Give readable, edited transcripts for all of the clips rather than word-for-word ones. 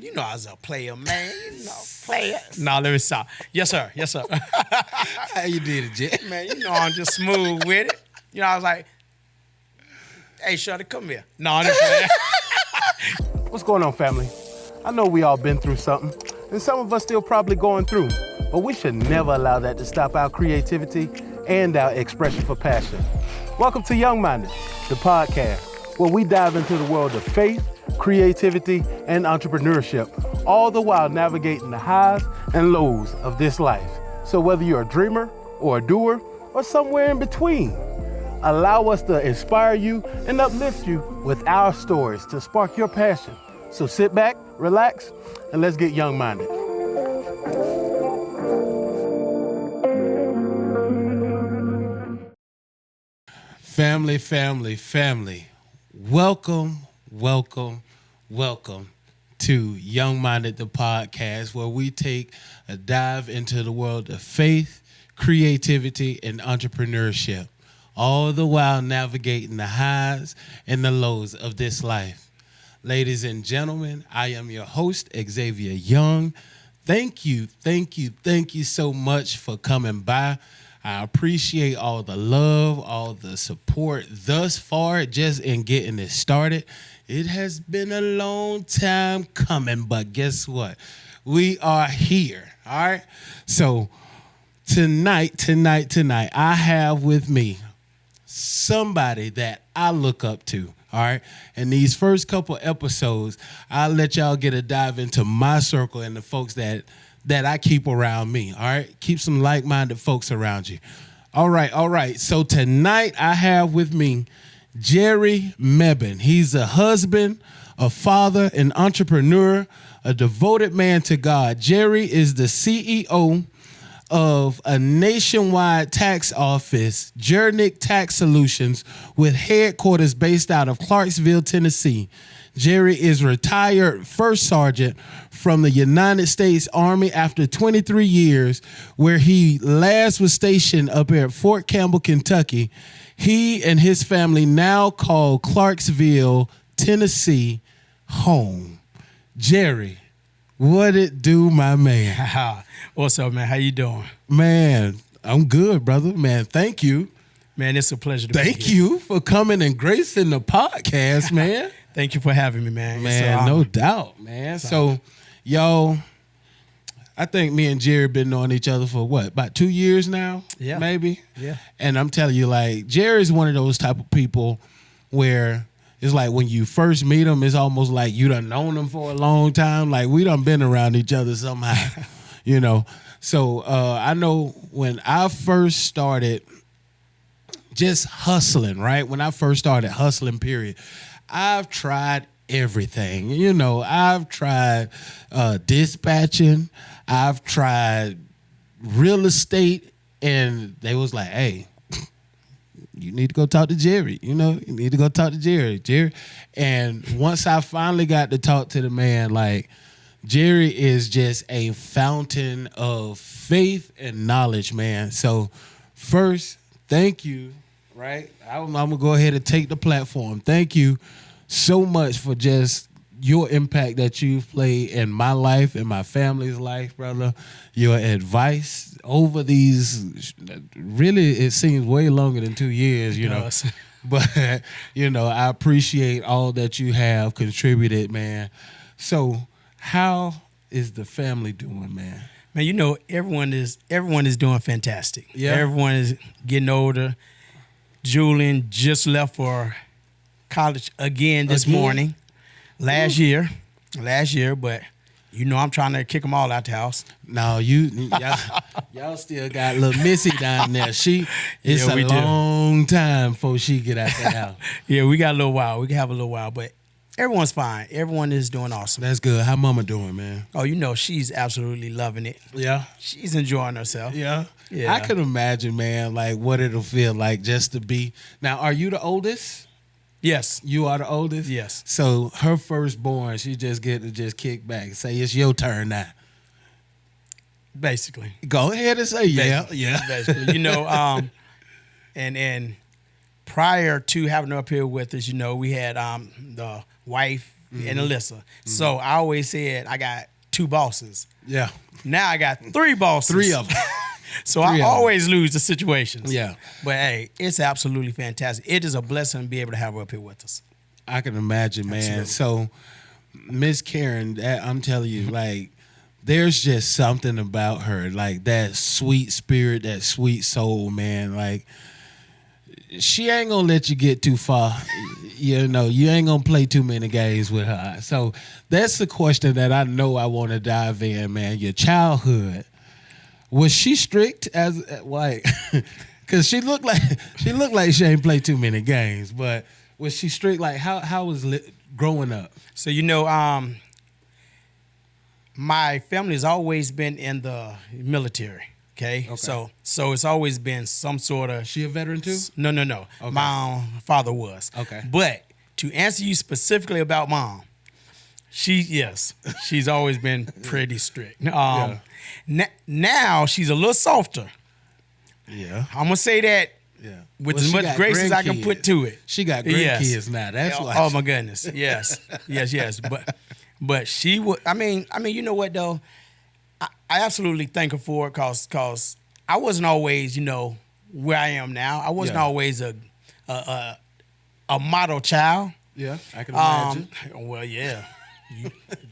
You know I was a player, man. You know, player. No, let me stop. Yes, sir. Yes, sir. How you did it, Jay? Man, you know I'm just smooth with it. You know, I was like, hey, Shorty, come here. No, I'm just playing. What's going on, family? I know we all been through something, and some of us still probably going through, but we should never allow that to stop our creativity and our expression for passion. Welcome to YoungMinded, the podcast, where we dive into the world of faith, creativity, and entrepreneurship, all the while navigating the highs and lows of this life. So whether you're a dreamer or a doer or somewhere in between, allow us to inspire you and uplift you with our stories to spark your passion. So sit back, relax, and let's get young-minded. Family. Welcome to YoungMinded, the podcast, where we take a dive into the world of faith, creativity, and entrepreneurship, all the while navigating the highs and the lows of this life. Ladies and gentlemen, I am your host, Xavier Young. Thank you so much for coming by. I appreciate all the love, all the support thus far, just in getting this started. It has been a long time coming, but guess what? We are here, all right? So tonight, I have with me somebody that I look up to, all right? And these first couple episodes, I'll let y'all get a dive into my circle and the folks that I keep around me, all right? Keep some like-minded folks around you. All right. So tonight I have with me Jere Mebane. He's a husband, a father, an entrepreneur, a devoted man to God. Jere is the CEO of a nationwide tax office, JERNIK Tax Solutions, with headquarters based out of Clarksville, Tennessee. Jere is retired first sergeant from the United States Army after 23 years, where he last was stationed up here at Fort Campbell, Kentucky. He and his family now call Clarksville, Tennessee, home. Jere, what it do, my man? What's up, man? How you doing? Man, I'm good, brother. Man, thank you. Man, it's a pleasure to be here. Thank you for coming and gracing the podcast, man. Thank you for having me, man. Man, no doubt, man. So, yo, I think me and Jere been knowing each other for what, about 2 years now? Yeah. Maybe? Yeah. And I'm telling you, like, Jere is one of those type of people where it's like when you first meet him, it's almost like you done known him for a long time. Like, we done been around each other somehow, you know. So, I know when I first started just hustling, right? When I first started hustling, period, I've tried everything. You know, I've tried dispatching. I've tried real estate. And they was like, hey, you need to go talk to Jere. You know, you need to go talk to Jere. And once I finally got to talk to the man, like, Jere is just a fountain of faith and knowledge, man. So first, thank you, right? I'm going to go ahead and take the platform. Thank you so much for just your impact that you've played in my life and my family's life, brother. Your advice over these, really, it seems way longer than 2 years, you know. But, you know, I appreciate all that you have contributed, man. So how is the family doing, man? Man, you know, everyone is doing fantastic. Yeah. Everyone is getting older. Julian just left for college again this morning. Last year, but you know I'm trying to kick them all out the house. No, y'all still got little Missy down there. It's Yeah, a long time before she get out the house. Yeah, we got a little while. We can have a little while, but everyone's fine. Everyone is doing awesome. That's good. How mama doing, man? Oh, you know, she's absolutely loving it. Yeah. She's enjoying herself. Yeah. Yeah. I can imagine, man, like what it'll feel like just to be. Now, are you the oldest? Yes. You are the oldest? Yes. So her firstborn, she just get to just kick back and say, it's your turn now. Basically. Go ahead and say, yeah. Basically. You know, and prior to having her up here with us, you know, we had the wife and Alyssa. So I always said I got 2 bosses. Yeah. Now I got 3 bosses. 3 of them. So I always lose the situations. Yeah. But hey, it's absolutely fantastic. It is a blessing to be able to have her up here with us. I can imagine, man. Absolutely. So, Miss Karen, I'm telling you, like, there's just something about her, like that sweet spirit, that sweet soul, man. Like, she ain't gonna let you get too far. You know, you ain't gonna play too many games with her. So that's the question that I know I want to dive in, man. Your childhood, was she strict as like? Because she looked like she ain't played too many games, but was she strict? Like how was growing up? So my family's always been in the military. Okay. So it's always been some sort of. She a veteran too? No. Okay. My father was. Okay. But to answer you specifically about mom, she's always been pretty strict. Now she's a little softer. Yeah. I'm gonna say that. Yeah. With as much grace as I can put to it. She got grandkids now. That's why. Oh my goodness. Yes. But she would. I mean, you know what though? I absolutely thank her for it because I wasn't always, where I am now. I wasn't always a model child. Yeah, I can imagine. Well, yeah.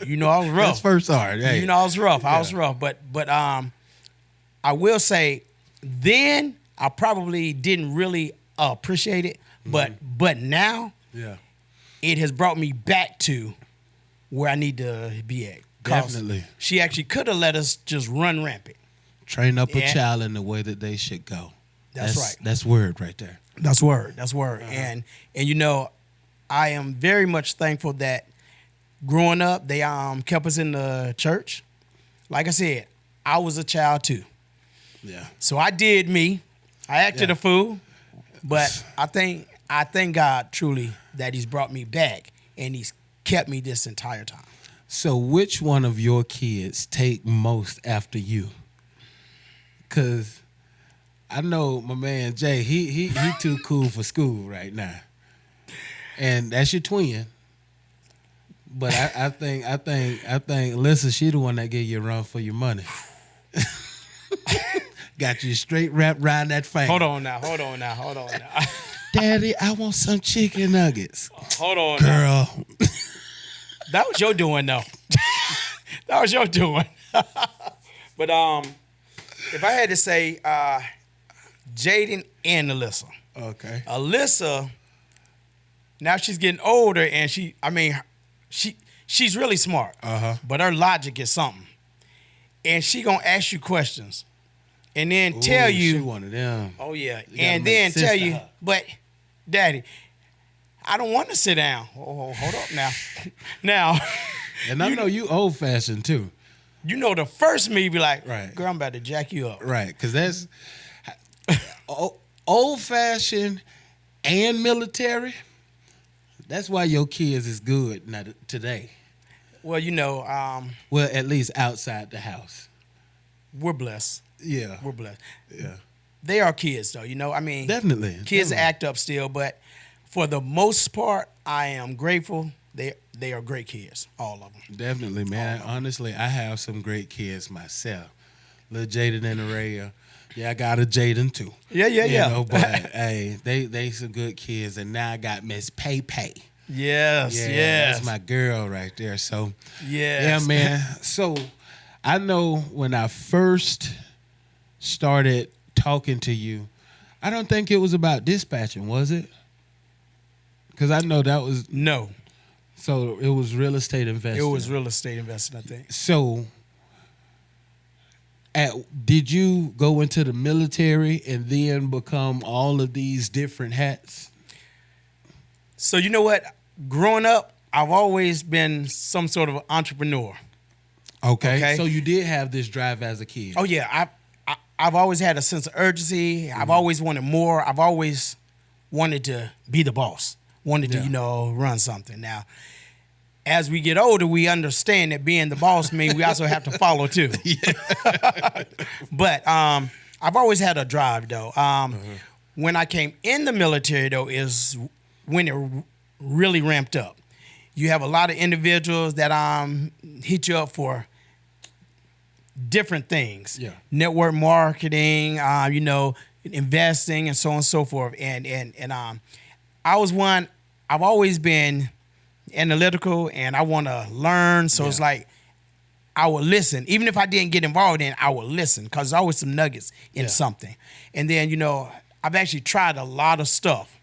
You know I was rough. That's first hard. Hey. You know I was rough. I was rough. But I will say then I probably didn't really appreciate it. But now it has brought me back to where I need to be at. Definitely. She actually could have let us just run rampant. Train up a child in the way that they should go. That's right. That's word right there. That's word. Uh-huh. And I am very much thankful that growing up they kept us in the church. Like I said, I was a child too. Yeah. So I did me. I acted a fool, but I thank God truly that He's brought me back and He's kept me this entire time. So which one of your kids take most after you? Cause I know my man Jay, he too cool for school right now. And that's your twin. But I think Alyssa, she the one that gave you a run for your money. Got you straight wrapped around that finger. Hold on now. Daddy, I want some chicken nuggets. Hold on, girl. Now. That was your doing, though. That was your doing. But if I had to say, Jaden and Alyssa. Okay. Alyssa, now she's getting older, and she's really smart. But her logic is something, and she gonna ask you questions, and then tell you. She one of them. Oh yeah, and then tell you, but Daddy, I don't want to sit down. Oh, hold up now. Now. And I know you old fashioned too. The first me be like, right. Girl, I'm about to jack you up. Right, because that's old fashioned and military. That's why your kids is good today. Well, well, at least outside the house. We're blessed. Yeah. We're blessed. Yeah. They are kids, though. Definitely. Kids act up still, but for the most part, I am grateful. They are great kids, all of them. Definitely, man. Honestly, I have some great kids myself. Little Jaden and Araya. Yeah, I got a Jaden too. Yeah. But hey, they some good kids, and now I got Miss Pay Pay. Yes. That's my girl right there. So yes. Yeah, man. So I know when I first started talking to you, I don't think it was about dispatching, was it? Because I know that was no. So it was real estate investing. It was real estate investing, I think. So did you go into the military and then become all of these different hats? So you know what? Growing up, I've always been some sort of entrepreneur. Okay. So you did have this drive as a kid. Oh yeah, I've always had a sense of urgency. I've always wanted more. I've always wanted to be the boss. Wanted to, run something. Now, as we get older, we understand that being the boss means we also have to follow too. But I've always had a drive though. When I came in the military though is when it really ramped up. you have a lot of individuals that hit you up for different things. Yeah. Network marketing, investing and so on and so forth. And I was one, I've always been analytical and I want to learn. So it's like I would listen. Even if I didn't get involved in it, I would listen because there's always some nuggets in something. And then, I've actually tried a lot of stuff.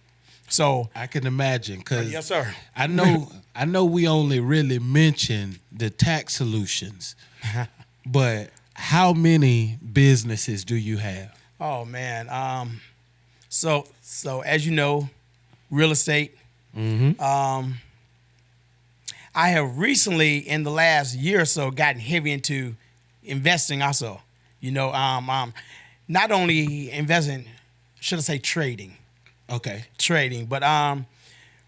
So I can imagine because yes, sir. I know we only really mention the tax solutions, but how many businesses do you have? Oh man. So as you know, real estate. Mm-hmm. I have recently, in the last year or so, gotten heavy into investing also. Not only investing, should I say trading? Okay. Trading, but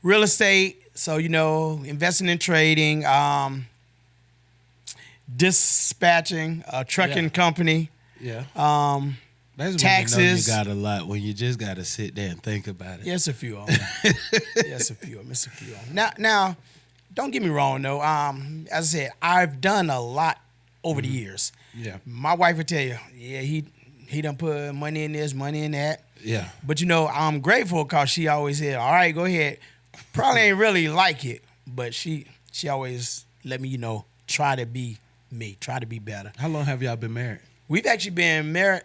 real estate. So investing in trading, dispatching, a trucking company. Yeah. That's Taxes. When you know you got a lot. When you just got to sit there and think about it. Yes, a few of them. Yes, a few of them. Now, don't get me wrong though. As I said, I've done a lot over the years. Yeah. My wife would tell you, yeah, he done put money in this, money in that. Yeah. But I'm grateful because she always said, all right, go ahead. Probably ain't really like it, but she always let me, try to be me, try to be better. How long have y'all been married? We've actually been married.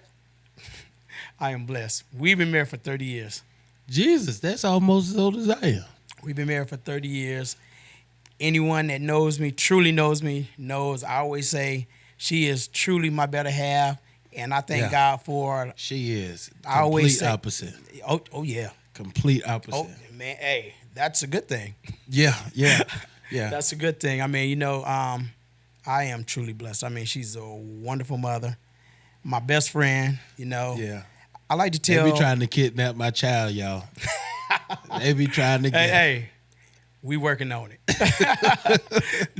I am blessed. We've been married for 30 years. Jesus, that's almost as old as I am. We've been married for 30 years. Anyone that knows me, truly knows me, knows I always say she is truly my better half. And I thank God for. She is. I always say, opposite. Oh yeah. Complete opposite. Oh man, hey, that's a good thing. Yeah. That's a good thing. I mean, I am truly blessed. I mean, she's a wonderful mother, my best friend. Yeah. I like to tell. They be trying to kidnap my child, y'all. They be trying to get. Hey, we working on it.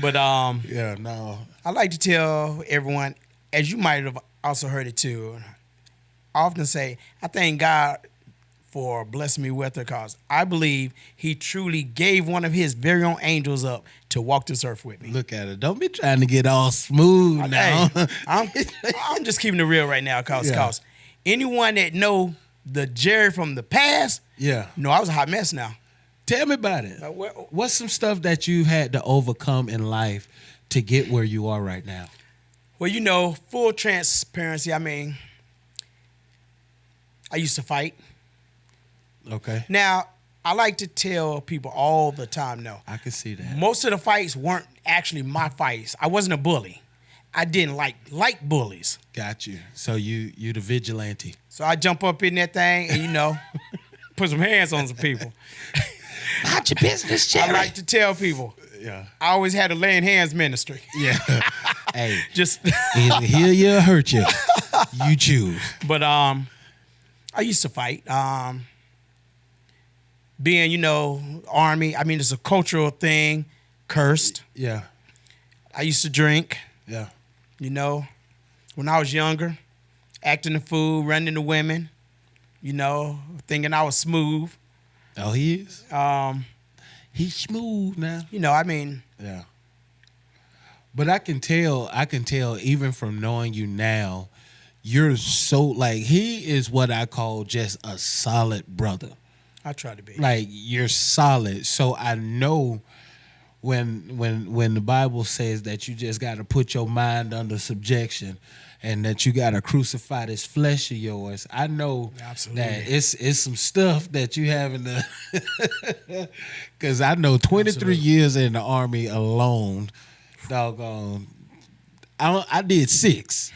But yeah, no. I like to tell everyone, as you might have also heard it too. I often say, I thank God for blessing me with her because I believe he truly gave one of his very own angels up to walk this earth with me. Look at it. Don't be trying to get all smooth now. Hey, I'm just keeping it real right now because anyone that know the Jere from the past, know I was a hot mess now. Tell me about it. What's some stuff that you had to overcome in life to get where you are right now? Well, full transparency, I mean, I used to fight. Okay. Now, I like to tell people all the time, no. I can see that. Most of the fights weren't actually my fights. I wasn't a bully. I didn't like bullies. Got you. So you the vigilante. So I jump up in that thing and, put some hands on some people. Not your business, Jere. I like to tell people. Yeah. I always had a laying hands ministry. Yeah. Hey. Just either heal you or hurt you. You choose. But I used to fight. Being, Army, I mean, it's a cultural thing. Cursed. Yeah. I used to drink. Yeah. When I was younger, acting the fool, running to women, thinking I was smooth. Oh, he is? He's smooth now. Yeah. But I can tell even from knowing you now, you're so he is what I call just a solid brother. I try to be. You're solid. So I know when the Bible says that you just got to put your mind under subjection and that you got to crucify this flesh of yours, I know that it's some stuff that you have in the – because I know 23 years in the Army alone, doggone, I did 6.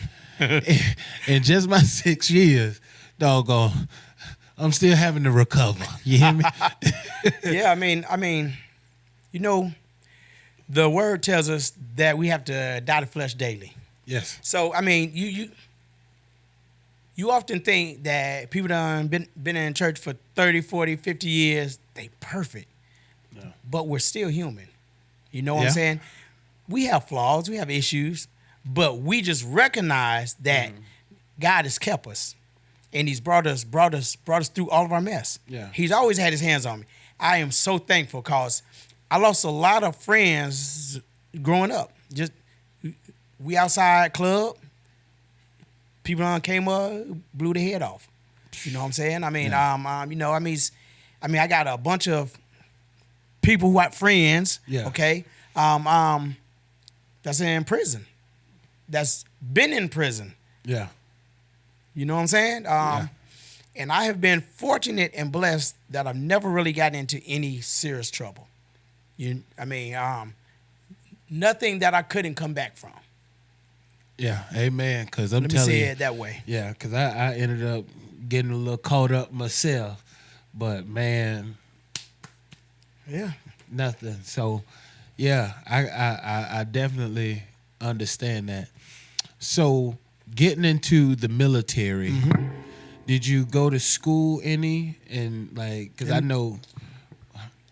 In just my 6 years, doggone, I'm still having to recover. You hear me? Yeah, I mean, the word tells us that we have to die to flesh daily. Yes. So, I mean, you often think that people that been in church for 30, 40, 50 years, they perfect. Yeah. But we're still human. You know what I'm saying? We have flaws, we have issues, but we just recognize that God has kept us. And he's brought us through all of our mess. Yeah. He's always had his hands on me. I am so thankful because I lost a lot of friends growing up. Just we outside club, people came up, blew their head off. You know what I'm saying? I mean, you know, I mean, I got a bunch of people who have friends. Yeah. Okay. That's in prison. That's been in prison. Yeah. You know what I'm saying? And I have been fortunate and blessed that I've never really gotten into any serious trouble. Nothing that I couldn't come back from. Yeah, amen. Because I'm Let me telling say you, it that way. yeah, because I ended up getting a little caught up myself, but man, Yeah. nothing. So, yeah, I definitely understand that. So, getting into the military, did you go to school any? And like, because I know,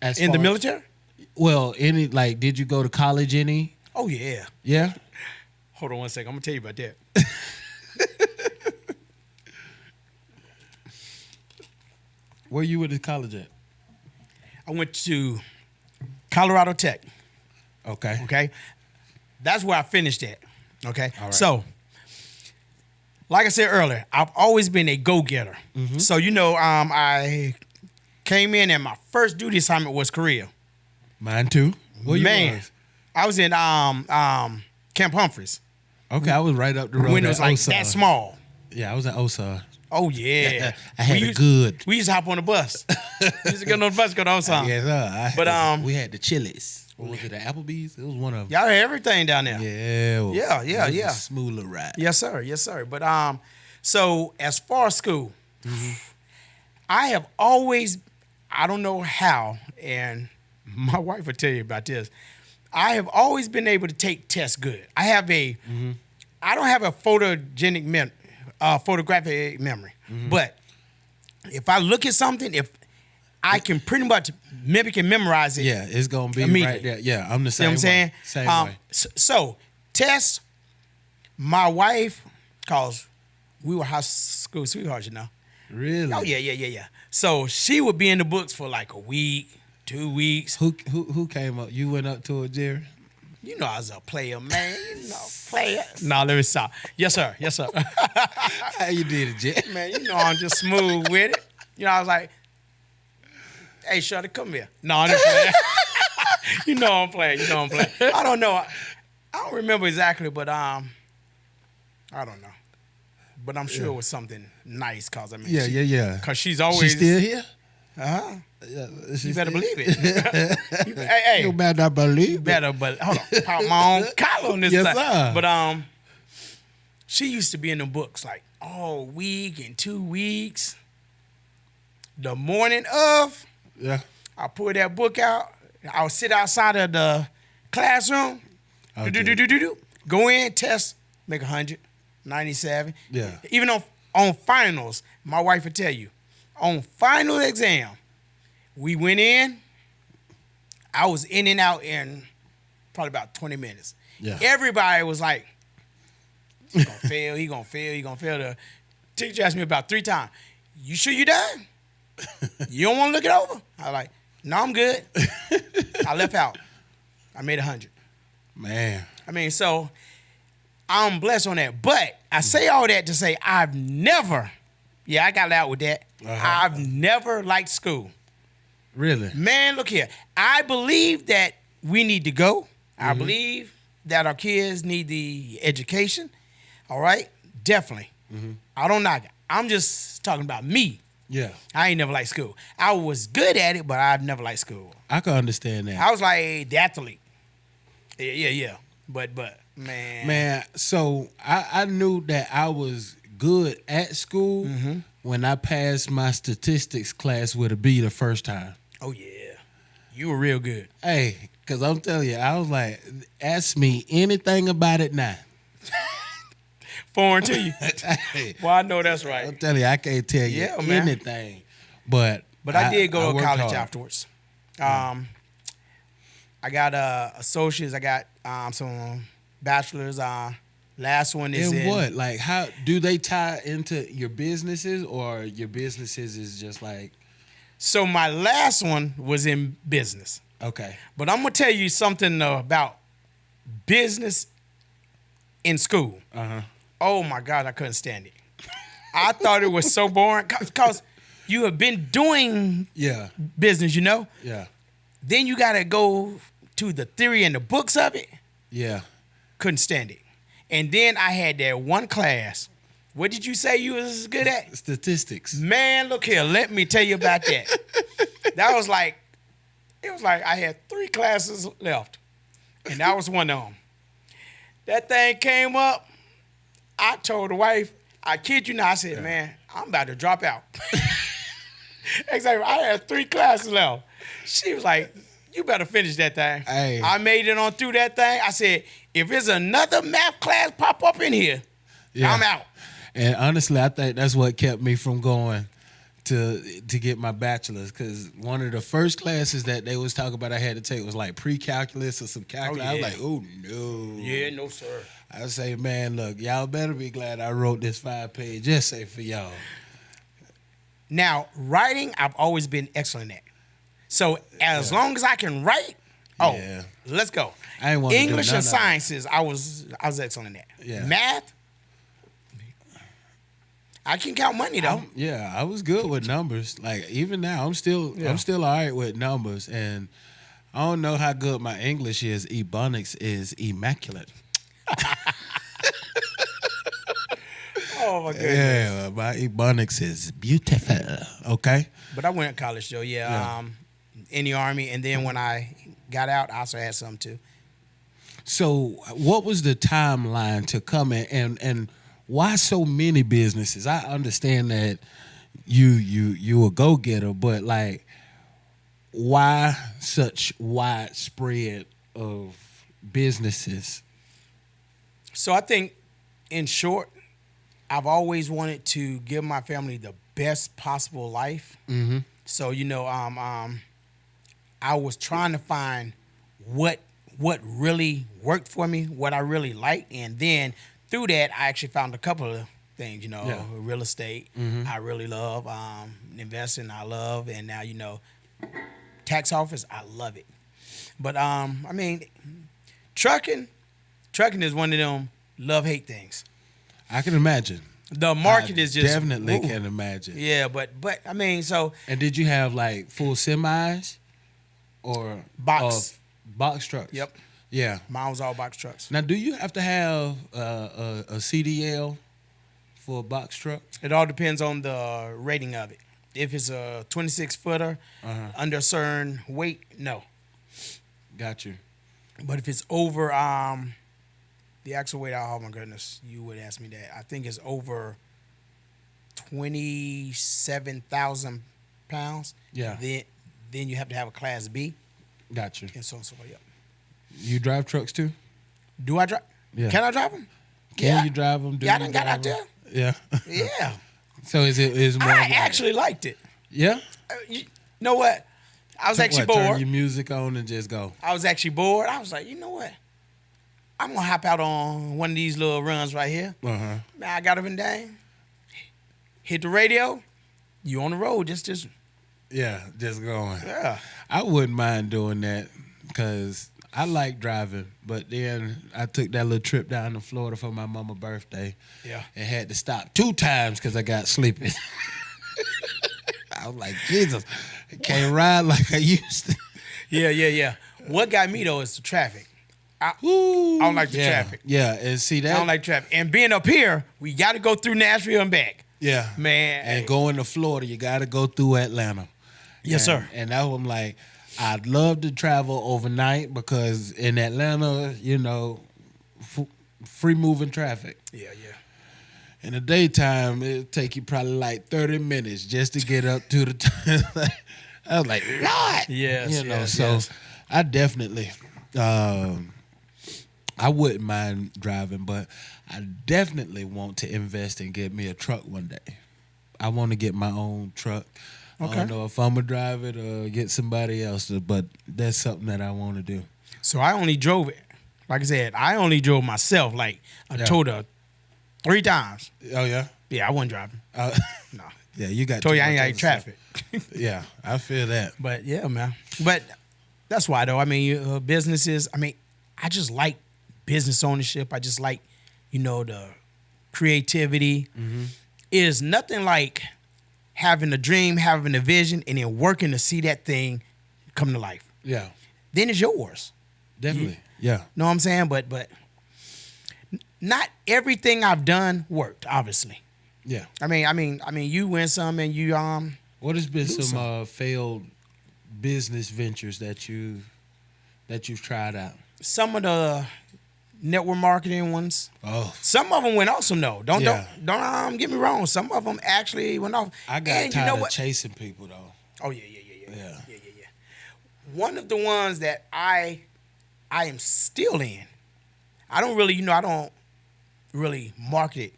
as In the far- military? well, any like, did you go to college any? Oh, yeah. Yeah. Hold on one second. I'm going to tell you about that. Where you went to college at? I went to Colorado Tech. Okay. Okay. That's where I finished at. Okay. All right. So, like I said earlier, I've always been a go-getter. So, you know, I came in and my first duty assignment was Korea. Mine too. Where you Man, was? I was in Camp Humphreys Okay, I was right up the road. when it was at like Osan. that small. Yeah, I was at Osan. Oh, yeah. I had We it used- good. We used to hop on the bus. We used to get on the bus, go to Osan. Yes, sir. But, we had the Chili's. What was it? The Applebee's? It was one of them. Y'all had everything down there. Yeah. Yeah. It was a smooth little ride. Yes, sir. Yes, sir. But so as far as school, I have always, I don't know how, and my wife will tell you about this. I have always been able to take tests good. I have I don't have a photographic memory, but if I look at something, if I can pretty much mimic and memorize it. Yeah, it's gonna be right Immediately. there. Yeah, I'm the See what same I'm way. saying? Same way. So tests, my wife, cause we were high school sweethearts, you know. Really? Oh yeah. So she would be in the books for like a week, 2 weeks. Who came up? You went up to a Jere? You know I was a player, man. You know, player. No, let me stop. Yes, sir. How you did it, Jere? Man, you know I'm just smooth with it. You know, I was like, hey, Shorty, come here. No, I'm just playing. You know I'm playing. I don't know. I don't remember exactly, but I don't know. But I'm sure it was something nice, cause I mean, Yeah. Cause she's always. She still here? Uh-huh. Yeah, You better believe it. hey, You better believe you it. better, but hold on, pop my own collar on this. Yes, thing. sir. But she used to be in the books like all week and 2 weeks. The morning of, Yeah. I pull that book out. I'll sit outside of the classroom. Okay. Go in, test, make 100, 97. Yeah. Even on finals, my wife would tell you, on final exam, we went in. I was in and out in probably about 20 minutes. Yeah. Everybody was like, he gonna fail, he gonna fail. The teacher asked me about 3 times, you sure you done? You don't want to look it over? I was like, no, I'm good. I left out. I made 100. Man. I mean, so I'm blessed on that. But I say all that to say I've never, I got out with that. I've never liked school. Really? Man, look here. I believe that we need to go. I believe that our kids need the education. All right? Definitely. I don't knock it. I'm just talking about me. Yeah. I ain't never liked school. I was good at it, but I've never liked school. I can understand that. I was like the athlete. Yeah. But man. Man, so I knew that I was good at school when I passed my statistics class with a B the first time. Oh yeah. You were real good. Hey, because I'm telling you, I was like, ask me anything about it now. Foreign to you. Hey, Well, I know that's I'm right. telling you, I can't tell you Yeah, man. anything. But But I did go to worked college hard. afterwards. I got associates. I got some bachelors. Last one is And in what? Like, how do they tie into your businesses, or your businesses is just like? So my last one was in business. Okay. But I'm gonna tell you something about business in school. Oh my God, I couldn't stand it. I thought it was so boring because you have been doing business, you know. Yeah. Then you gotta go to the theory and the books of it. Yeah. Couldn't stand it. And then I had that one class. What did you say you was good at? Statistics. Man, look here. Let me tell you about that. It was like I had 3 classes left. And that was one of them. That thing came up. I told the wife, I kid you not, I said, man, I'm about to drop out. Exactly. I had 3 classes left. She was like, you better finish that thing. Hey. I made it on through that thing. I said, if there's another math class pop up in here, I'm out. And honestly, I think that's what kept me from going to get my bachelor's, because one of the first classes that they was talking about I had to take was like pre-calculus or some calculus. I was like, oh, no. Yeah, no, sir. I say, man, look, y'all better be glad I wrote this 5-page essay for y'all. Now, writing, I've always been excellent at. So as long as I can write, let's go. I ain't want to do English none and of sciences, I was excellent at. Yeah. Math, I can count money though. I was good with numbers. Like even now, I'm still all right with numbers, and I don't know how good my English is. Ebonics is immaculate. Oh my goodness. Yeah, my Ebonics is beautiful. Okay. But I went to college though. In the Army, and then when I got out, I also had some too. So, what was the timeline to come in, and why so many businesses? I understand that you a go-getter, but like, why such widespread of businesses? So I think, in short, I've always wanted to give my family the best possible life. Mm-hmm. So I was trying to find what really worked for me, what I really liked, and then through that, I actually found a couple of things. Real estate, I really love. Investing, I love, and now tax office, I love it. But trucking is one of them love-hate things. I can imagine. The market is just definitely can imagine. Yeah, but so. And did you have like full semis or box trucks? Yep. Yeah. Mine was all box trucks. Now, do you have to have a CDL for a box truck? It all depends on the rating of it. If it's a 26-footer under a certain weight, no. Got you. But if it's over the actual weight, oh my goodness, you would ask me that. I think it's over 27,000 pounds. Yeah. Then you have to have a Class B. Got you. And so on and so forth. Yep. You drive trucks too? Do I drive? Yeah. Can I drive them? Can you drive them? I done got out there. Yeah. Yeah. So is more? I actually liked it. Yeah. You know what? I was actually bored. Turn your music on and just go. I was actually bored. I was like, you know what? I'm gonna hop out on one of these little runs right here. Man, I got up and down, hit the radio. You on the road? Just just going. Yeah. I wouldn't mind doing that because I like driving, but then I took that little trip down to Florida for my mama's birthday. Yeah. And had to stop 2 times because I got sleepy. I was like, Jesus, I can't ride like I used to. Yeah. What got me though is the traffic. I don't like the traffic. Yeah, and see that. I don't like traffic. And being up here, we got to go through Nashville and back. Yeah. Man. And going to Florida, you got to go through Atlanta. Yes, sir. And that's what I'm like, I'd love to travel overnight because in Atlanta, free moving traffic. Yeah. In the daytime, it'll take you probably like 30 minutes just to get up to the time. I was like, Lord. Yes. So I definitely, I wouldn't mind driving, but I definitely want to invest and get me a truck one day. I want to get my own truck. Okay. I don't know if I'm going to drive it or get somebody else, but that's something that I want to do. So I only drove it. Like I said, I only drove myself like a total 3 times. Oh, yeah? Yeah, I wasn't driving. No. Yeah, you got told you I ain't got traffic. Yeah, I feel that. But yeah, man. But That's why, though. I mean, businesses. I mean, I just like business ownership. I just like, the creativity. Is nothing like having a dream, having a vision, and then working to see that thing come to life. Yeah. Then it's yours. Definitely. Yeah. Know what I'm saying? But not everything I've done worked, obviously. Yeah. I mean, you win some and you What has been lose some failed business ventures that you've tried out? some of the network marketing ones. Oh, Some of them went awesome though. Don't Yeah. get me wrong. Some of them actually went off. I got And tired you know of what? chasing people though. Oh yeah. Yeah. One of the ones that I am still in. I don't really, I don't really market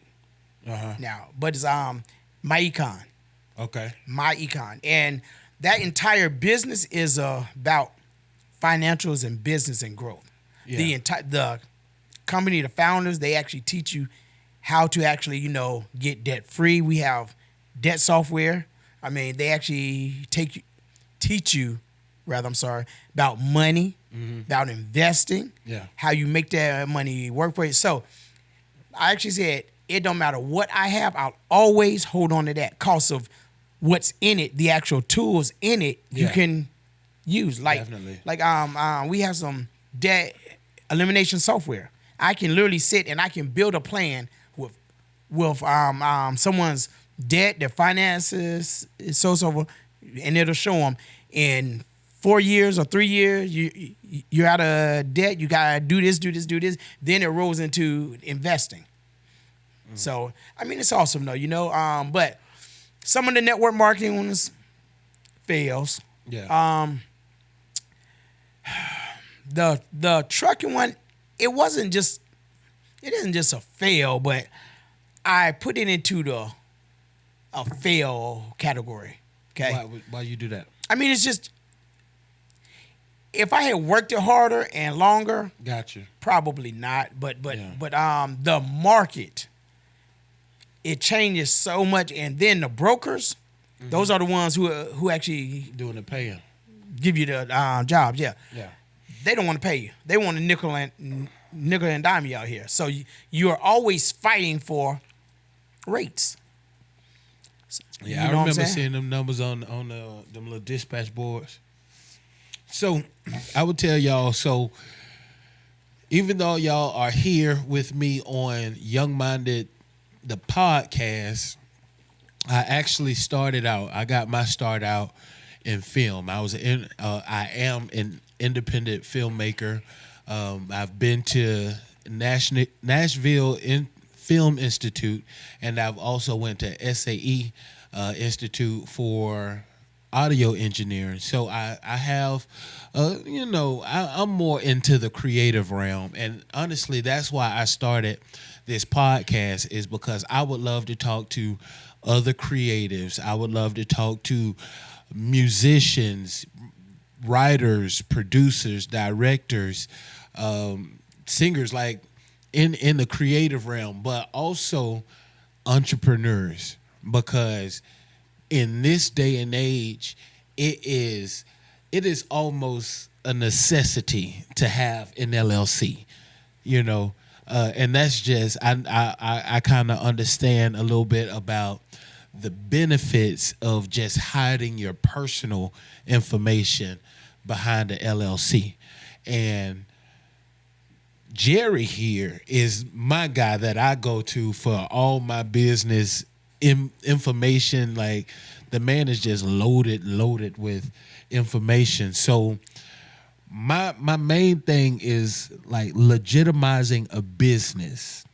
it now, but it's my econ. Okay. My econ, and that entire business is about financials and business and growth. Yeah. The company, the founders, they actually teach you how to actually get debt free. We have debt software. I mean, they actually teach you about money, about investing, how you make that money work for you. So I actually said it don't matter what I have, I'll always hold on to that cost of what's in it, the actual tools in it you can use. Definitely. We have some debt elimination software. I can literally sit and I can build a plan with someone's debt, their finances, so forth, and it'll show them in 4 years or 3 years you're out of debt. You gotta do this. Then it rolls into investing. So I mean, it's awesome though, but some of the network marketing ones fails. Yeah. The trucking one, it isn't just a fail, but I put it into a fail category. Okay. Why you do that? I mean, it's just if I had worked it harder and longer, Gotcha. probably not. But the market, it changes so much, and then the brokers, those are the ones who actually Doing the paying. give you the jobs. Yeah. Yeah. They don't want to pay you. They want to nickel and dime you out here. So you are always fighting for rates. Yeah, You I know what I'm remember saying? seeing them numbers on them little dispatch boards. So I would tell y'all, so even though y'all are here with me on YoungMinded, the podcast, I actually I got my start out in film. I am an independent filmmaker. I've been to Nashville Film Institute, and I've also went to SAE Institute for audio engineering. So I have, I'm more into the creative realm. And honestly, that's why I started this podcast, is because I would love to talk to other creatives. I would love to talk to musicians, writers, producers, directors, singers, like in the creative realm, but also entrepreneurs, because in this day and age, it is almost a necessity to have an LLC, and that's just I kind of understand a little bit about the benefits of just hiding your personal information behind the LLC. And Jere here is my guy that I go to for all my business information. Like, the man is just loaded with information. So my main thing is like legitimizing a business.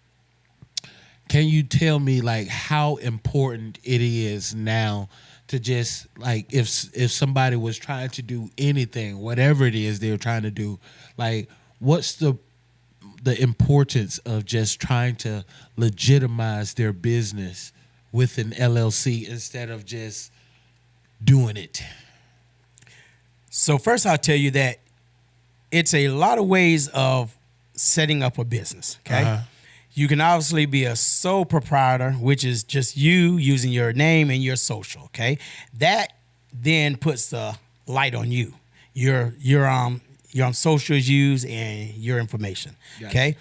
Can you tell me like how important it is now to just like if somebody was trying to do anything, whatever it is they're trying to do, like what's the importance of just trying to legitimize their business with an LLC instead of just doing it? So first I'll tell you that it's a lot of ways of setting up a business, okay? Uh-huh. You can obviously be a sole proprietor, which is just you using your name and your social, okay? That then puts the light on you. your socials used and your information. Okay.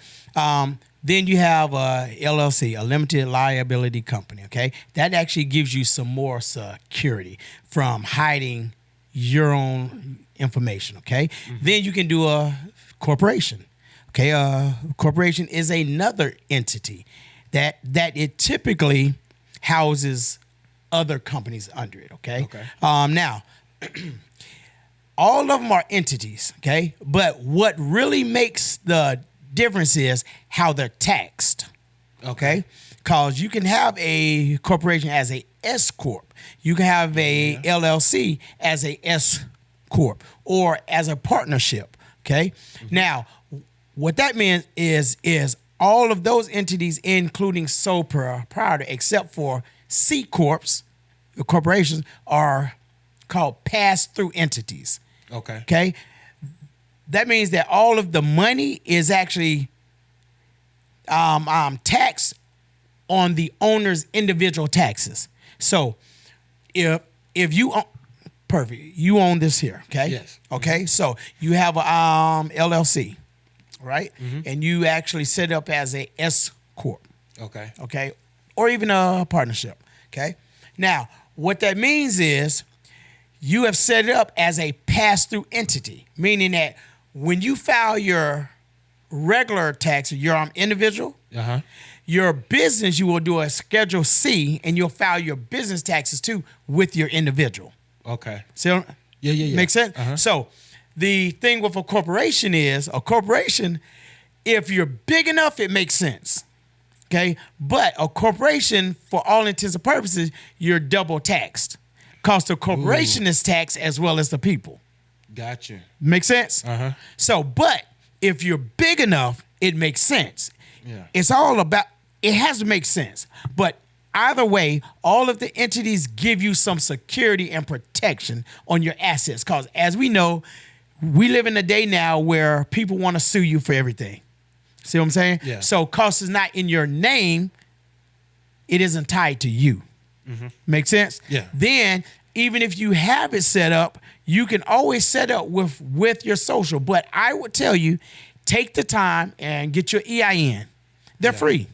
Then you have a LLC, a limited liability company. Okay, that actually gives you some more security from hiding your own information. Okay, then you can do a corporation. Okay, a corporation is another entity that it typically houses other companies under it. Okay. Now, all of them are entities. Okay, but what really makes the difference is how they're taxed. Okay, because you can have a corporation as a S corp, you can have a LLC as a S corp, or as a partnership. Okay, now what that means is all of those entities, including sole proprietor, except for C corps, the corporations, are called pass-through entities. Okay. That means that all of the money is actually taxed on the owner's individual taxes. So if you own, you own this here, okay? Yes. Okay, so you have a LLC, right? And you actually set up as a S corp. Okay, or even a partnership. Okay. Now, what that means is you have set it up as a pass-through entity, meaning that when you file your regular tax, your individual, your business, you will do a Schedule C, and you'll file your business taxes too with your individual. Okay. So, yeah. Makes sense? So, the thing with a corporation is, if you're big enough, it makes sense. Okay? But a corporation, for all intents and purposes, you're double taxed. Because the corporation is taxed as well as the people. Gotcha. Make sense? So, but if you're big enough, it makes sense. Yeah. It's all about, it has to make sense. But either way, all of the entities give you some security and protection on your assets. Because as we know, we live in a day now where people want to sue you for everything. See what I'm saying? Yeah. So, because it's not in your name, it isn't tied to you. Make sense? Yeah. Then, even if you have it set up, you can always set up with your social. But I would tell you, take the time and get your EIN. They're free.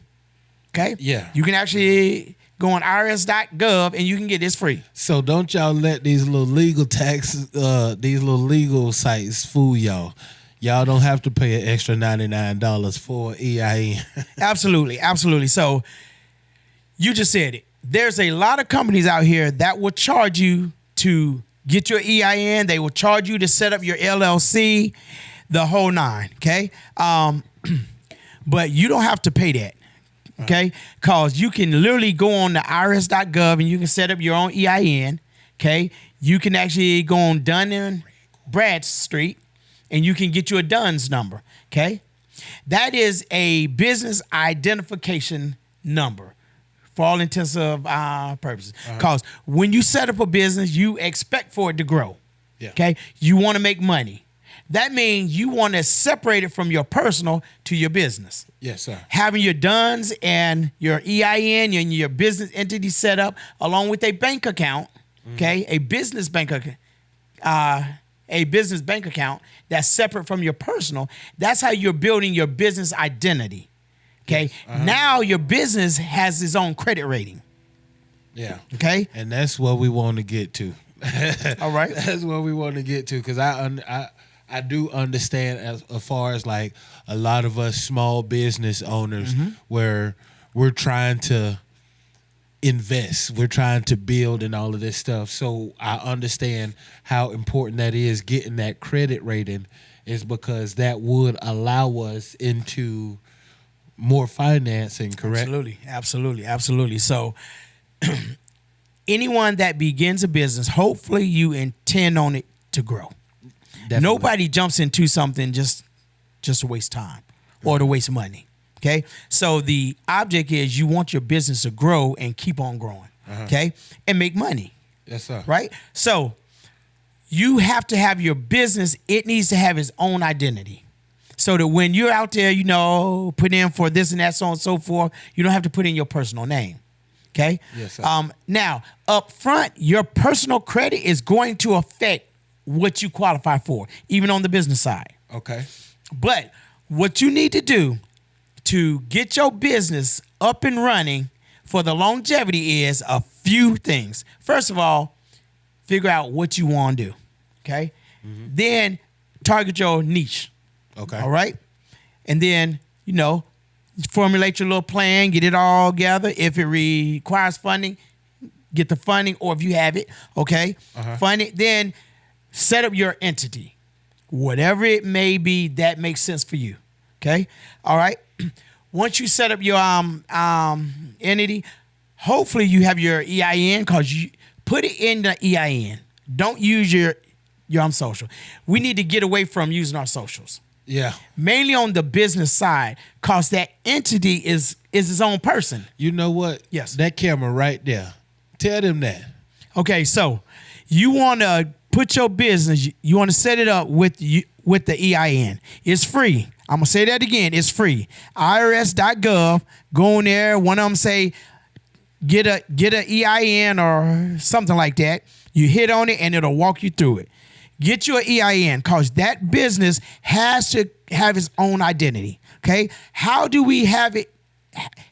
Okay? Yeah. You can actually go on irs.gov and you can get this free. So don't y'all let these little legal these little legal sites fool y'all. Y'all don't have to pay an extra $99 for EIN. Absolutely. So you just said it. There's a lot of companies out here that will charge you to get your EIN. They will charge you to set up your LLC, the whole nine, okay? But you don't have to pay that, okay? Because you can literally go on the irs.gov and you can set up your own EIN, okay? You can actually go on Dun and Bradstreet and you can get you a DUNS number, okay? That is a business identification number. For all intents and purposes. Because when you set up a business, you expect for it to grow. Yeah. Okay? You want to make money. That means you want to separate it from your personal to your business. Yes, sir. Having your DUNS and your EIN and your business entity set up along with a bank account, okay? A business bank account that's separate from your personal. That's how you're building your business identity. Okay. Now your business has its own credit rating. Yeah. Okay. And that's what we want to get to. All right. That's what we want to get to, because I do understand as far as like a lot of us small business owners where we're trying to invest, we're trying to build and all of this stuff. So I understand how important that is, getting that credit rating, is because that would allow us into more financing, correct? Absolutely. So anyone that begins a business, hopefully you intend on it to grow. Definitely. Nobody jumps into something just to waste time or to waste money. Okay? So the object is you want your business to grow and keep on growing. Okay? And make money. Yes, sir. Right? So you have to have your business, it needs to have its own identity. So that when you're out there, put in for this and that, so on and so forth, you don't have to put in your personal name. Okay? Yes, sir. Now, up front, your personal credit is going to affect what you qualify for, even on the business side. Okay. But what you need to do to get your business up and running for the longevity is a few things. First of all, figure out what you want to do, okay? Then target your niche, Okay. all right? And then, formulate your little plan, get it all together. If it requires funding, get the funding, or if you have it, okay? Fund it. Then set up your entity. Whatever it may be that makes sense for you, okay? All right? Once you set up your entity, hopefully you have your EIN, because you put it in the EIN. Don't use your social. We need to get away from using our socials. Yeah. Mainly on the business side, because that entity is its own person. You know what? Yes. That camera right there. Tell them that. Okay, so you want to put your business, you want to set it up with the EIN. It's free. I'm going to say that again. It's free. IRS.gov. Go in there. One of them say, get a EIN or something like that. You hit on it and it'll walk you through it. Get your EIN, because that business has to have its own identity. Okay? How do we have it?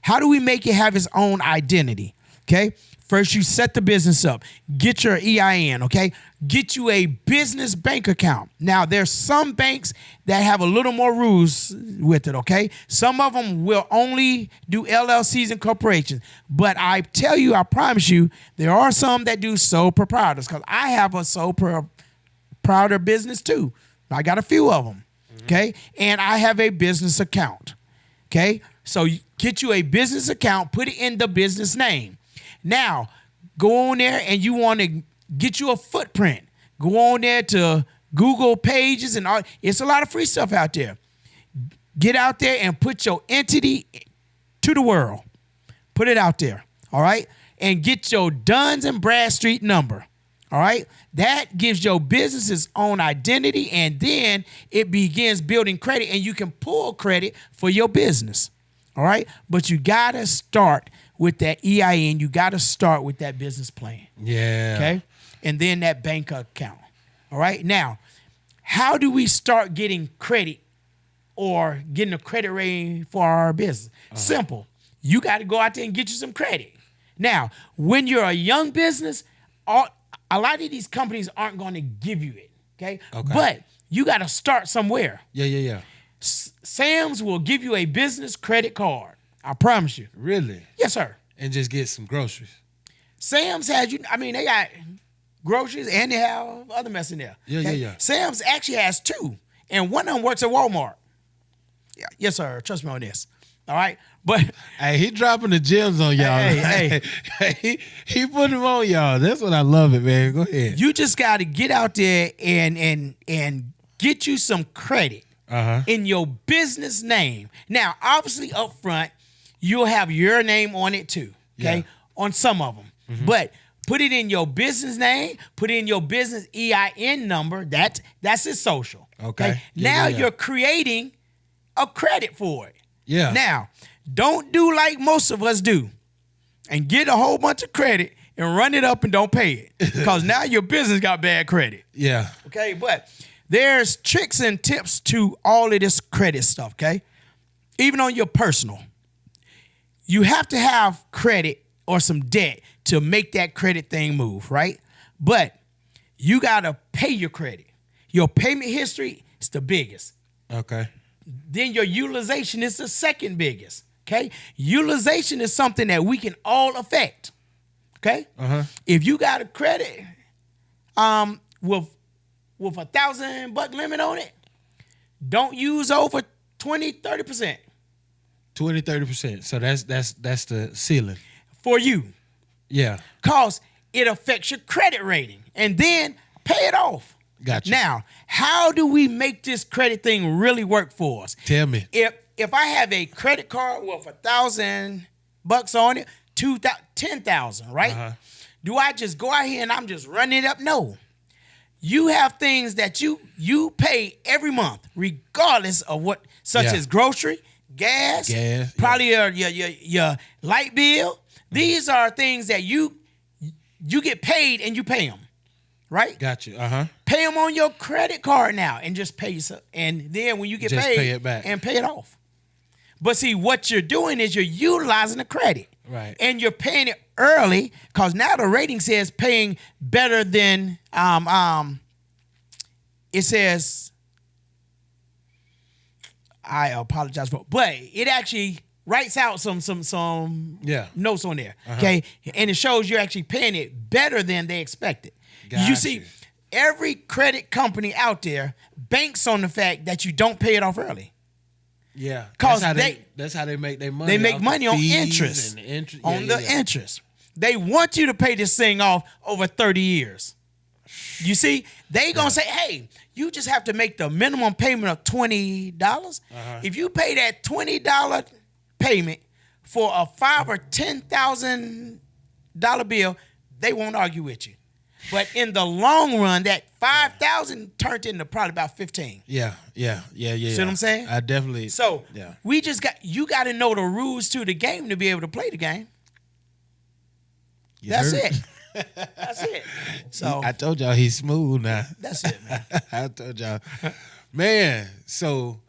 How do we make it have its own identity? Okay? First, you set the business up. Get your EIN, okay? Get you a business bank account. Now, there's some banks that have a little more rules with it, okay? Some of them will only do LLCs and corporations. But I tell you, I promise you, there are some that do sole proprietors, because I have a sole proprietor business too. I got a few of them, okay? And I have a business account, okay? So you get you a business account, put it in the business name. Now, go on there and you want to get you a footprint. Go on there to Google Pages and all. It's a lot of free stuff out there. Get out there and put your entity to the world. Put it out there, all right? And get your Duns and Bradstreet number, all right? That gives your business its own identity, and then it begins building credit, and you can pull credit for your business, all right? But you got to start with that EIN. You got to start with that business plan. Yeah. Okay? And then that bank account. All right? Now, how do we start getting credit or getting a credit rating for our business? Simple. You got to go out there and get you some credit. Now, when you're a young business, a lot of these companies aren't going to give you it. Okay? But you got to start somewhere. Yeah. Sam's will give you a business credit card. I promise you. Really? Yes, sir. And just get some groceries. Sam's has they got groceries and they have other mess in there. Yeah. Sam's actually has two, and one of them works at Walmart. Yeah, yes, sir. Trust me on this. All right, but hey, he dropping the gems on y'all. Hey. he putting them on y'all. That's what I love it, man. Go ahead. You just got to get out there and get you some credit in your business name. Now, obviously, up front, you'll have your name on it too, okay? Yeah. On some of them. But put it in your business name, put it in your business EIN number. That's his social. Okay. Now you're creating a credit for it. Yeah. Now, don't do like most of us do and get a whole bunch of credit and run it up and don't pay it, because now your business got bad credit. Yeah. Okay, but there's tricks and tips to all of this credit stuff, okay? Even on your personal. You have to have credit or some debt to make that credit thing move, right? But you got to pay your credit. Your payment history is the biggest. Okay. Then your utilization is the second biggest, okay? Utilization is something that we can all affect, okay? If you got a credit with $1,000 limit on it, don't use over 20-30%. 20-30%. So that's the ceiling for you. Yeah. Cause it affects your credit rating, and then pay it off. Gotcha. Now, how do we make this credit thing really work for us? Tell me. If I have a credit card with $1,000 on it, $10,000, right? Do I just go out here and I'm just running it up? No. You have things that you pay every month, regardless of what, such as grocery, gas, probably your light bill. These are things that you get paid and you pay them. right? Got you. Pay them on your credit card now and just pay yourself. And then when you get Just paid, pay it back. and pay it off. But see, what you're doing is you're utilizing the credit. Right. And you're paying it early because now the rating says paying better than, it says, I apologize for, but it actually writes out some notes on there, okay? And it shows you're actually paying it better than they expected. You see, every credit company out there banks on the fact that you don't pay it off early. Yeah, Because that's how they make their money. They make money on interest. Interest. They want you to pay this thing off over 30 years. You see, they gonna say, hey, you just have to make the minimum payment of $20. If you pay that $20 payment for a $5,000 or $10,000 bill, they won't argue with you. But in the long run, that $5,000 turned into probably about 15. Yeah. See what I'm saying? I definitely. So you got to know the rules to the game to be able to play the game. That's it. That's it. So I told y'all he's smooth now. That's it, man. I told y'all, man. So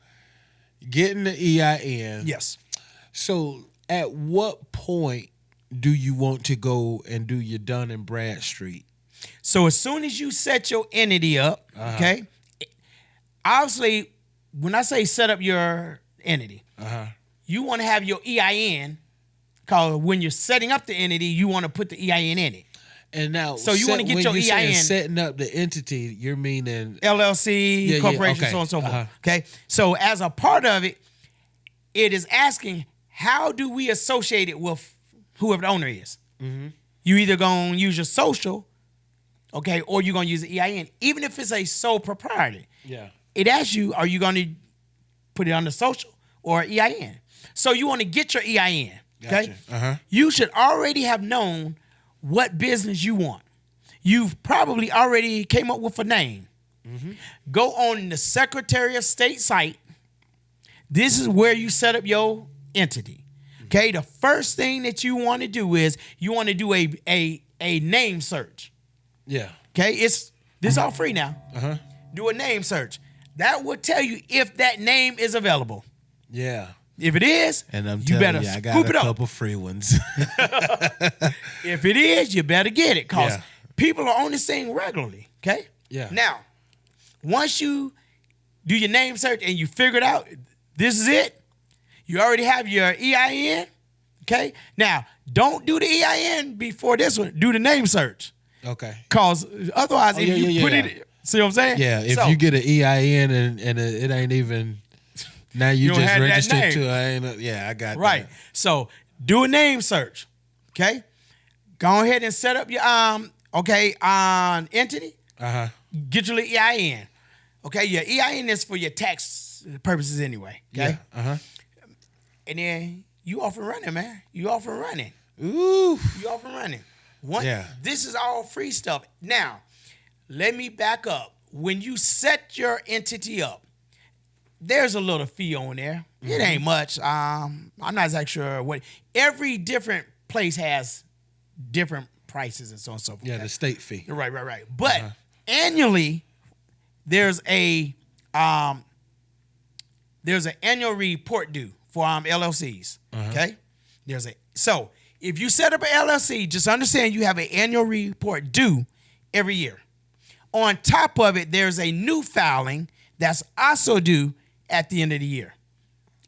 getting the EIN. Yes. So at what point do you want to go and do your Dun and Bradstreet? So as soon as you set your entity up, okay, obviously, when I say set up your entity, you want to have your EIN, because when you're setting up the entity, you want to put the EIN in it. And now, so you want to get your EIN. Setting up the entity, you're meaning LLC, corporation, okay. so on and so forth. Okay, so as a part of it, it is asking, how do we associate it with whoever the owner is? You either gonna use your social, okay, or you're gonna use the EIN, even if it's a sole proprietor. Yeah. It asks you, are you gonna put it on the social or EIN? So you want to get your EIN, okay? Gotcha. You should already have known what business you want. You've probably already came up with a name. Go on the Secretary of State site. This is where you set up your entity. Okay, the first thing that you want to do is you want to do a name search. Yeah. Okay, this is all free now. Do a name search. That will tell you if that name is available. Yeah. If it is, and you better I got scoop it a up. couple free ones. If it is, you better get it, because people are on this thing regularly. Okay. Yeah. Now, once you do your name search and you figure it out, this is it. You already have your EIN. Okay. Now, don't do the EIN before this one. Do the name search. Okay. Because otherwise, if you put it, see what I'm saying? Yeah. If you get an EIN and it ain't even, now you just registered to, I got right. That. So do a name search. Okay. Go ahead and set up your entity. Get your EIN. Okay. Your EIN is for your tax purposes anyway. Okay. Yeah. And then you off and running, man. You off and running. Ooh. You off and running. This is all free stuff. Now, let me back up. When you set your entity up, there's a little fee on there. It ain't much. I'm not exactly sure what. Every different place has different prices and so on and so forth. Yeah, the state fee. Right. But annually, there's an annual report due for LLCs. Okay, so if you set up an LLC, just understand you have an annual report due every year. On top of it, there's a new filing that's also due at the end of the year.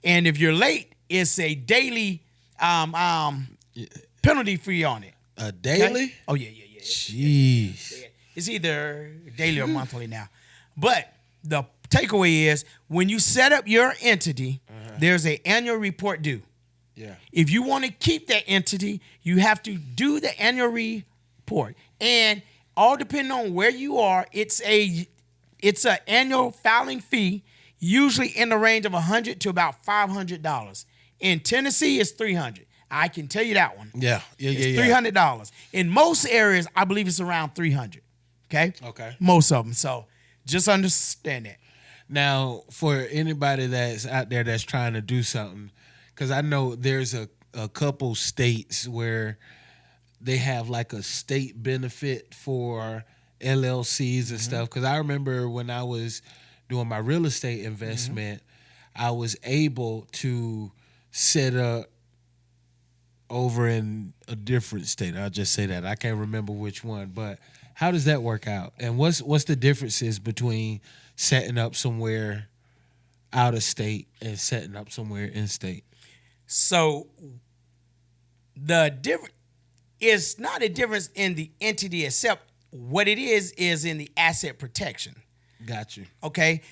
And if you're late, it's a daily penalty fee on it. A daily? Okay? Oh, yeah. Jeez. It's either daily or monthly now. But the takeaway is when you set up your entity, there's an annual report due. Yeah. If you want to keep that entity, you have to do the annual report. And all depending on where you are, it's an annual filing fee, usually in the range of $100 to about $500. In Tennessee, it's $300. I can tell you that one. Yeah. It's $300. In most areas, I believe it's around $300. Okay. Most of them. So just understand that. Now, for anybody that's out there that's trying to do something, because I know there's a couple states where they have like a state benefit for LLCs and stuff. Because I remember when I was doing my real estate investment, I was able to set up over in a different state. I'll just say that. I can't remember which one, but how does that work out? And what's the differences between setting up somewhere out of state and setting up somewhere in state? So the difference is not a difference in the entity itself. What it is in the asset protection. Got you. Okay?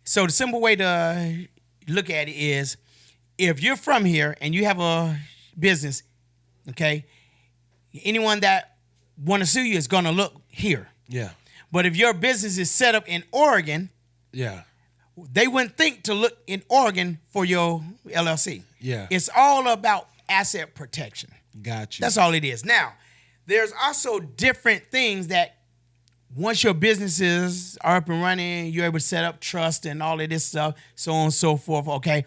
So the simple way to look at it is if you're from here and you have a business, okay, anyone that want to sue you is going to look here. Yeah. But if your business is set up in Oregon, Yeah. they wouldn't think to look in Oregon for your LLC. Yeah. It's all about asset protection. Got you. That's all it is. Now, there's also different things that once your businesses are up and running, you're able to set up trust and all of this stuff, so on and so forth. Okay.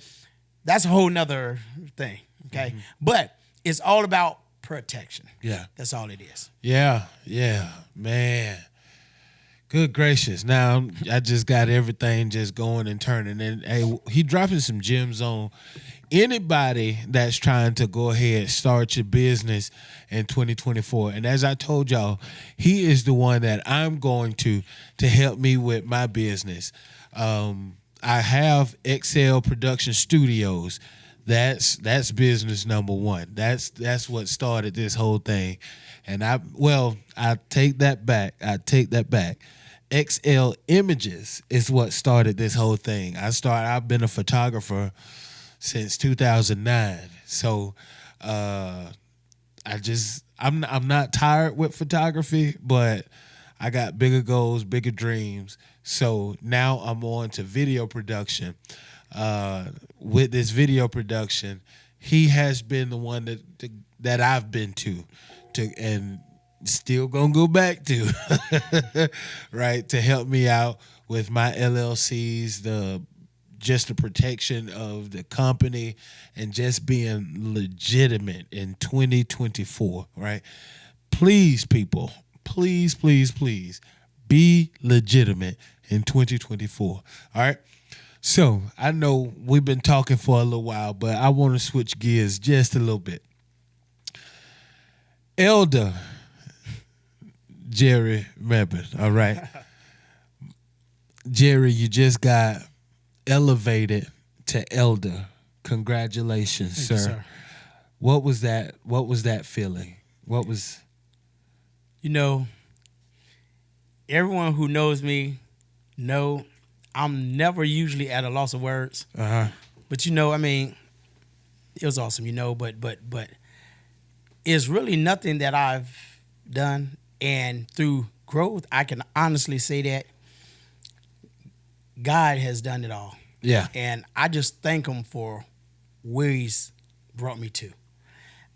That's a whole nother thing. Okay. But it's all about protection. Yeah. That's all it is. Yeah, man. Good gracious. Now I just got everything just going and turning. And hey, he dropping some gems on anybody that's trying to go ahead start your business in 2024. And as I told y'all, he is the one that I'm going to help me with my business. I have XL Production Studios. That's business number one. That's what started this whole thing. And I take that back. XL Images is what started this whole thing. I've been a photographer since 2009. So I'm not tired with photography, but I got bigger goals, bigger dreams. So now I'm on to video production. With this video production, he has been the one that I've been to and still gonna go back to, right, to help me out with my LLCs, the protection of the company, and just being legitimate in 2024, right? Please, people, please be legitimate in 2024, all right? So I know we've been talking for a little while, but I want to switch gears just a little bit. Elder Jere Mebane, all right? Jere, you just got elevated to elder. Congratulations, Thank sir. you, sir. What was that feeling? What was... Everyone who knows me know I'm never usually at a loss of words. Uh-huh. But it was awesome, but it's really nothing that I've done. And through growth, I can honestly say that God has done it all. Yeah. And I just thank him for where he's brought me to.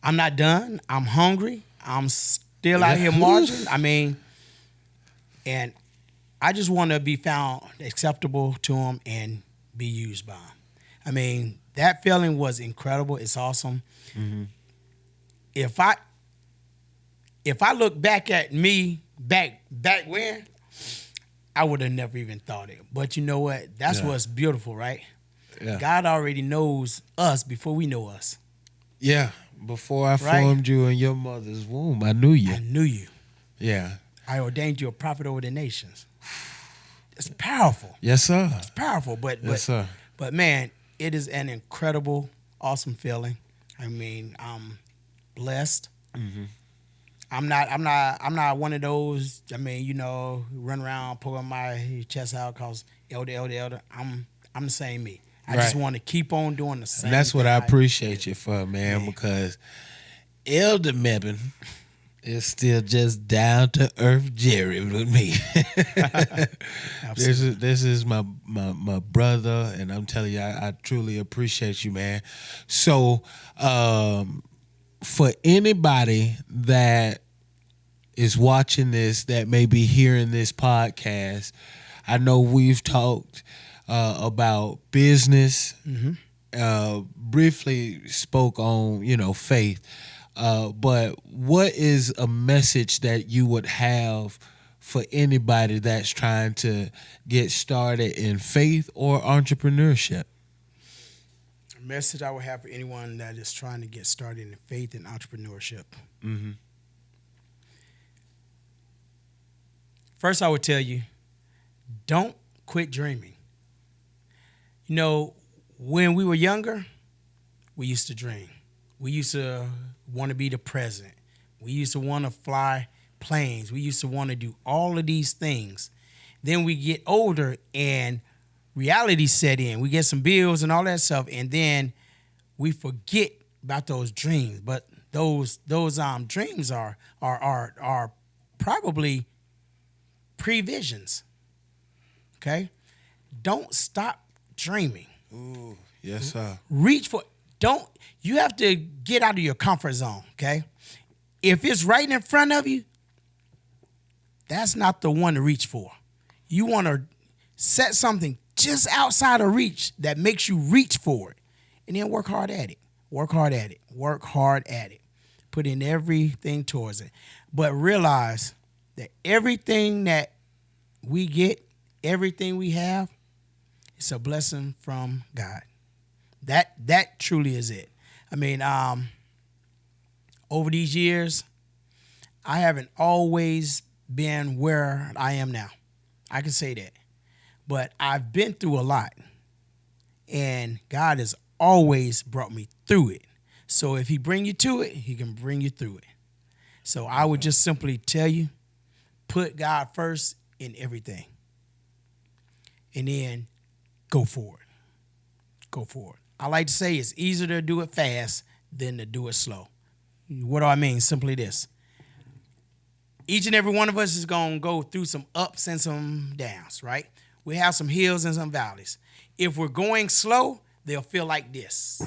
I'm not done. I'm hungry. I'm still out here marching. And I just want to be found acceptable to him and be used by him. That feeling was incredible. It's awesome. Mm-hmm. If I look back at me back when, I would have never even thought it. But you know what? That's what's beautiful, right? Yeah. God already knows us before we know us. Yeah. Before I formed you in your mother's womb, I knew you. I knew you. Yeah. I ordained you a prophet over the nations. It's powerful. Yes, sir. It's powerful, Yes, sir. But man, it is an incredible, awesome feeling. I'm blessed. Mm-hmm. I'm not one of those. Run around pulling my chest out because elder. I'm the same me. I just want to keep on doing the same. And that's what I appreciate you for, man, because Elder Mebane is still just down to earth Jere with me. This is my brother, and I'm telling you, I truly appreciate you, man. So, for anybody that is watching this, that may be hearing this podcast, I know we've talked about business, briefly spoke on, faith. But what is a message that you would have for anybody that's trying to get started in faith or entrepreneurship? A message I would have for anyone that is trying to get started in faith and entrepreneurship. Mm-hmm. First, I would tell you, don't quit dreaming. You know, when we were younger, we used to dream. We used to want to be the president. We used to want to fly planes. We used to want to do all of these things. Then we get older and reality set in. We get some bills and all that stuff, and then we forget about those dreams. But those dreams are probably previsions. Okay? Don't stop dreaming. Ooh, yes, sir. Reach for you have to get out of your comfort zone, okay? If it's right in front of you, that's not the one to reach for. You want to set something just outside of reach that makes you reach for it. And then work hard at it. Work hard at it. Work hard at it. Put in everything towards it. But realize that everything that we get, everything we have, it's a blessing from God. That truly is it. I mean, over these years, I haven't always been where I am now. I can say that. But I've been through a lot. And God has always brought me through it. So if he bring you to it, he can bring you through it. So I would just simply tell you, put God first in everything. And then go forward. Go forward. I like to say it's easier to do it fast than to do it slow. What do I mean? Simply this. Each and every one of us is going to go through some ups and some downs, right? We have some hills and some valleys. If we're going slow, they'll feel like this.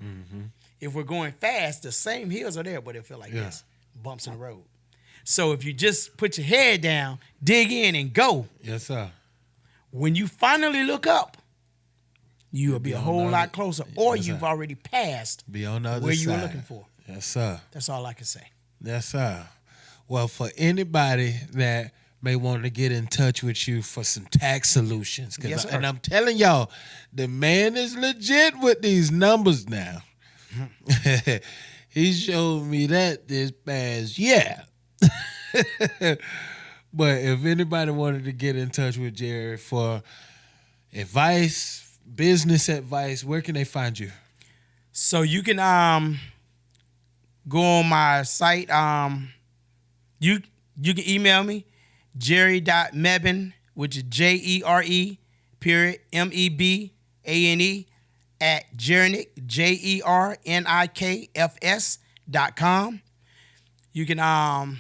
Mm-hmm. If we're going fast, the same hills are there, but they'll feel like this. Bumps in the road. So if you just put your head down, dig in, and go. Yes, sir. When you finally look up, you will be a whole lot closer, or you've already passed be on the other where side. you were looking for. Yes, sir. That's all I can say. Yes, sir. Well, for anybody that may want to get in touch with you for some tax solutions, Yes, sir. and I'm telling y'all, the man is legit with these numbers now. He showed me that this past year. But if anybody wanted to get in touch with Jere for advice, business advice, where can they find you? So you can go on my site. You can email me, Jere.Mebane, which is JERE, period, MEBANE, at JERNIK, JERNIKFS.com. You can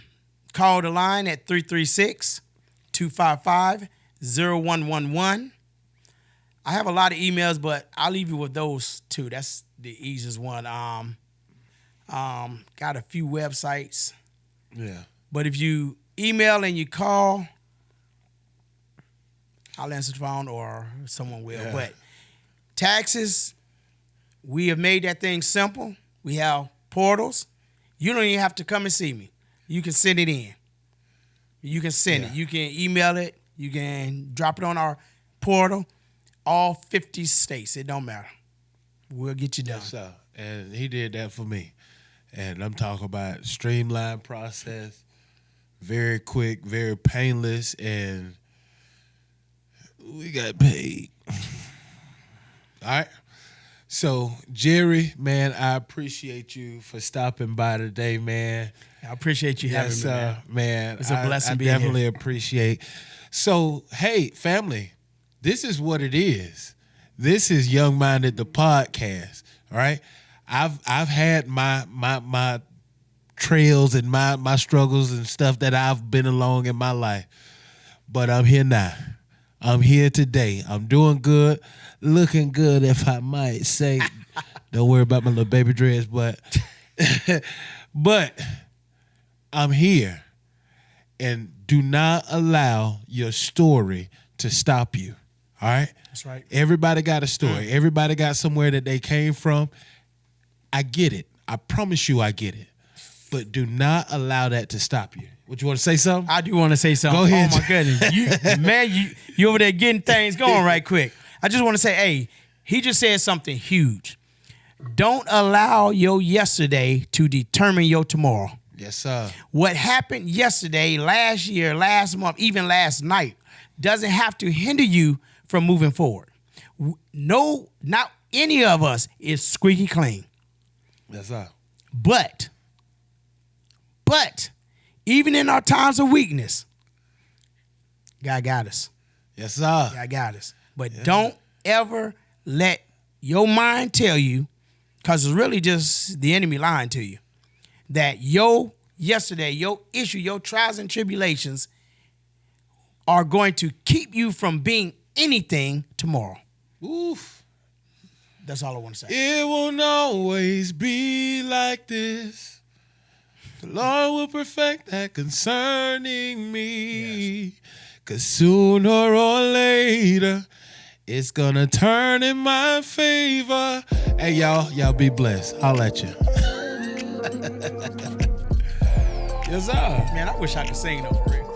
call the line at 336-255-0111. I have a lot of emails, but I'll leave you with those two. That's the easiest one. Got a few websites. Yeah. But if you email and you call, I'll answer the phone or someone will. Yeah. But taxes, we have made that thing simple. We have portals. You don't even have to come and see me. You can send it in. You can send it. You can email it. You can drop it on our portal. All 50 states. It don't matter. We'll get you done. Yes, sir. And he did that for me. And I'm talking about streamlined process, very quick, very painless, and we got paid. All right. So, Jere, man, I appreciate you for stopping by today, man. I appreciate you having me, man. It's a blessing I being definitely here. appreciate. So, hey, family, this is what it is. This is YoungMinded, the podcast. All right. I've had my trails and my struggles and stuff that I've been along in my life, but I'm here now. I'm here today. I'm doing good, looking good, if I might say. Don't worry about my little baby dress, but I'm here. And do not allow your story to stop you. All right? That's right. Everybody got a story. Everybody got somewhere that they came from. I get it. I promise you I get it. but do not allow that to stop you. What, you want to say something? I do want to say something. Go ahead. Oh my goodness, you over there getting things going right quick. I just want to say, hey, he just said something huge. Don't allow your yesterday to determine your tomorrow. Yes, sir. What happened yesterday, last year, last month, even last night, doesn't have to hinder you from moving forward. No, not any of us is squeaky clean. Yes, sir. But, even in our times of weakness, God got us. Yes, sir. God got us. But don't ever let your mind tell you, because it's really just the enemy lying to you, that your yesterday, your issue, your trials and tribulations are going to keep you from being anything tomorrow. Oof. That's all I want to say. It won't always be like this. The Lord will perfect that concerning me. Yes. 'Cause sooner or later, it's gonna turn in my favor. Hey, y'all be blessed. I'll let you. Yes, sir. Man, I wish I could sing though, for real.